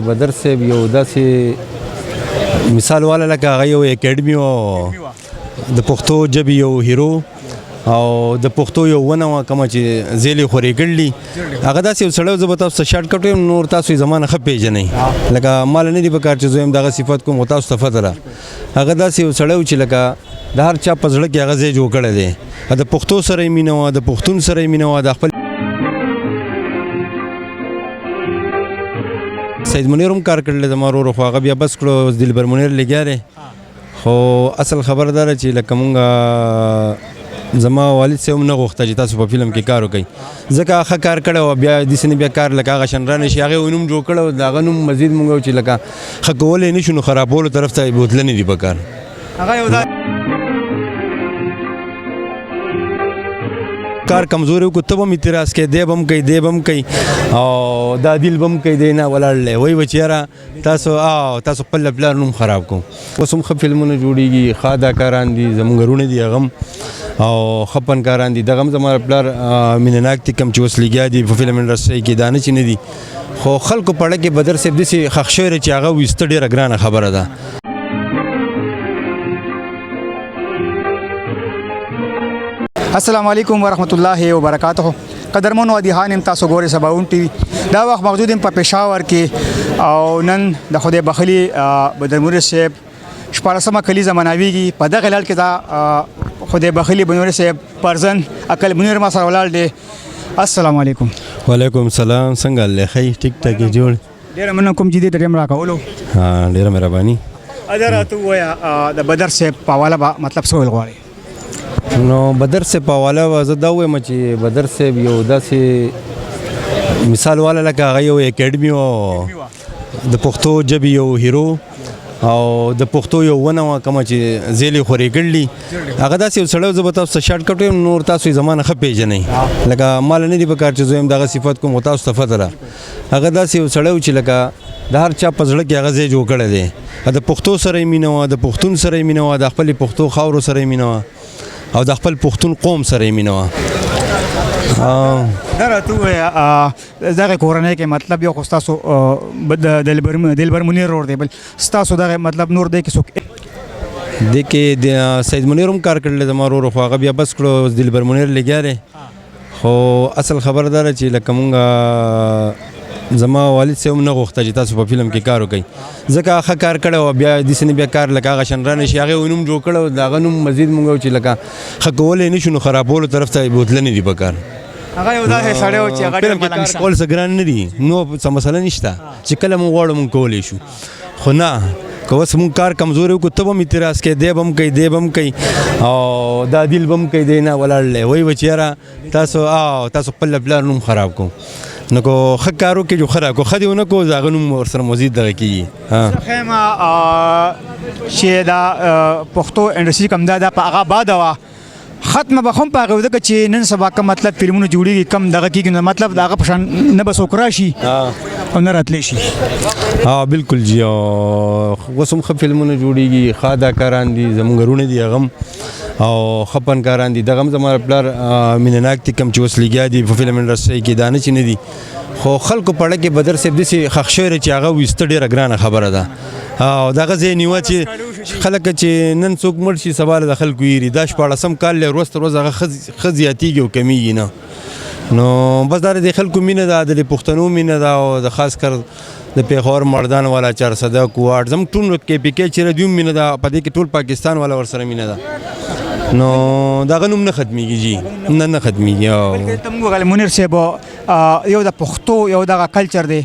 بدر صاحب یو داسې مثال والا لکه هغه یو اکیډمي و د پښتو ژبې یو هیرو او د پښتو یو ونه وه کومه چې زیلې خورې کړلي هغه داسې یو سړی زه به تاسو ته شارټ کټ وایم نور تاسو یې زما نه ښه پېژنئ لکه ماله نه دي په کار چې زه یم دغه صفت کوم خو تاسو ته پته ده هغه داسې یو سړی و چې لکه د هر چا په زړه کې هغه ځای جوړ کړی دی د پښتو سره یې مینه وه د پښتون سره یې مینه وه د خپل سید منیر هم کار کړلی زما ورور خو هغه بیا بس کړو دلبر منیر لګیا دی خو اصل خبر دا ده چې لکه مونږ زما والد صاحب هم نه غوښته چې تاسو په فلم کې کار وکئ ځکه ښه کار کړی و بیا داسې نه بیا کار لکه هغه شنرانه شي هغې یې نوم جوړ کړی و د هغه نوم مزید مونږ چې لکه ښه کولی نه شو نو خرابولو طرف ته بوتلنې دي په کار کار کمزوري وکړو ته به هم اعتراض کوې دی به هم کوي دی به هم کوي او دا دل به هم کوي دی نه ولاړ دی وایي به چې یاره تاسو خپل پلار نوم خراب کوم اوس هم ښه فلمونه جوړېږي ښه اداکاران دي زموږ وروڼه دي هغه هم او ښه فنکاران دي دغه هم زما پلار مینه ناک دي کوم چې اوس لګیا دي په فلم انډسټرۍ کې دا نه چې نه دي خو خلکو په اړه کې بدر صاحب داسې ښخ شوی دی چې هغه ویسته ډېره ګرانه خبره ده السلام علیکم ورحمۃ اللہ وبرکاتہ قدرمن ودیحان تاسو ګورئ سباون ټي وي دا وخت موجود یم په پېښور کې او نن د خدای بخلي بدر منیر صاحب شپاړسمه کلیزه مناویږي په دغه لړ کې دا خدای بخلي بدر منیر صاحب پرزن عقل منیر ما سره ولاړ دی السلام علیکم وعلیکم السلام څنګه الله ښه ټیک ټاک یې جوړ ډېره مننه کوم چې دې ټایم راکولو ډېره مهرباني ادر راته ووایه د بدر صاحب په حواله به مطلب څه ویل غواړئ نو بدر صاحب په حواله به زه دا ووایم چې بدر صاحب یو داسې مثال والا لکه هغه یو اکیډمي و د پښتو ژبې یو هیرو او د پښتو یو ونه وه کومه چې زیلې خورې کړلي هغه داسې یو سړی زه به تاسو ته شارټ کټ وایم نور تاسو یې زما نه ښه پېژنئ لکه ماله نه دي په کار چې زه یم دغه صفت کوم خو تاسو ته پته ده هغه داسې یو سړی و چې لکه د هر چا په زړه کې هغه ځای جوړ کړی دی د پښتو سره یې مینه وه د پښتون سره یې مینه وه د خپلې پښتو خاورو سره یې مینه وه او د خپل پښتون قوم سره یې مینه وه دا راته ووایه دغه کورنۍ کې مطلب یو خو ستاسو د دلبر منیر ورور دی بل ستاسو دغه مطلب نور دی کې څوک دې کې د سید منیر هم کار کړلی زما ورور خو هغه بیا بس کړو دلبر منیر لګیا دی خو اصل خبر دا ده چې لکه مونږ زما والد صاحب هم نه غوښته چې تاسو په فلم کې کار وکئ ځکه ښه کار کړی و بیا داسې نه بیا کار لکه هغه شنرانه شي هغې یې نوم جوړ کړی و د هغه نوم مزید مونږ چې لکه ښه کولی نه شو نو خرابولو طرف ته بوتلنې دي په کار هغه یو داسې سړی و چې هغه ډېر ملنګ کول څه ګران نه دي نو څه مسله نشته چې کله مونږ غواړو مونږ کولی شو خو نه که اوس مونږ کار کمزوري وکړو ته به هم اعتراض کوې دی به هم کوي دی به هم کوي او دا دل به هم کوي دی نه ولاړ دی وایي به چې یاره تاسو خپل پلار نوم خراب کوم نو کو ښه کار وکړي جو خراب کو ښه دې ونه کړو د هغه نوم ورسره مزید دغه کېږي زه ښیم چې دا پښتو انډسټري کوم دا په هغه باده وه ختمه به هم په هغې ځکه چې نن سبا کوم مطلب فلمونه جوړېږي کم دغه کېږي نو مطلب د هغه په شان نه به څوک راشي او نه راتلی شي بالکل جی اوس هم ښه فلمونه جوړېږي ښه اداکاران دي زموږ وروڼه دي هغه هم او ښه فنکاران دي دغه هم زما پلار مینه ناک دي کوم چې اوس لګیا دي په فلم انډسټرۍ کې دا نه چې نه دي خو خلکو په اړه کې بدر صاحب داسې ښخ شوی دی چې هغه ویسته ډېره ګرانه خبره ده او دغه ځای نیوه چې خلک چې نن څوک مړ شي سبا له د خلکو یېري دا شپاړسم کال دی ورځ تر ورځ هغه ښه زیاتېږي او کمیږي نه نو بس دا د خلکو مینه ده د پښتنو مینه ده او د خاص کر د پېښور مردان والا چارصدک واټ زموږ ټول کې پی کې چې دوی مینه ده په دې کې ټول پاکستان والا ورسره مینه ده نو دغه نوم نه ختمیږي جی نه ختمیږي ته موږ ویل منیر صاحب یو د پښتو یو دغه کلچر دی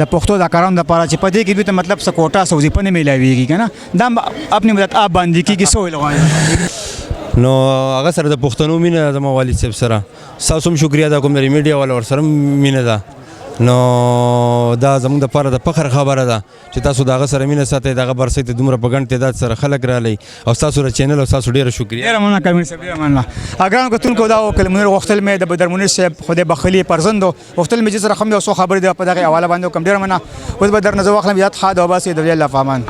د پښتو د کارانو دپاره چې په دې کې دوی ته مطلب څه کوټه څه وظیفه نه میلاویږي که نه دا اپنی مدت آپ باندې کېږي څه ویل غواړئ نو هغه سره د پښتنو مینه ده زما والد صاحب سره ستاسو هم شکریه ادا کوم د میډیا والا ورسره مینه ده نو دا زموږ دپاره د فخر خبره ده چې تاسو د هغه سره مینه ساتئ د هغه برسۍ ته دومره په ګڼ تعداد سره خلک رالی او ستاسو د چینل او ستاسو ډېره شکریه ډېره مننه کلمنیر صاحب ډېره مننه ګرانو کتونکو دا و کلمنیر غوښتل مې د بدر منیر صاحب خدای بخلي پرزند غوښتل مې چې سره هم یو څو خبرې په دغه حواله باندې وکړم ډېره مننه اوس به در نه زه واخلم یاد ښه د وباسې د الله په امان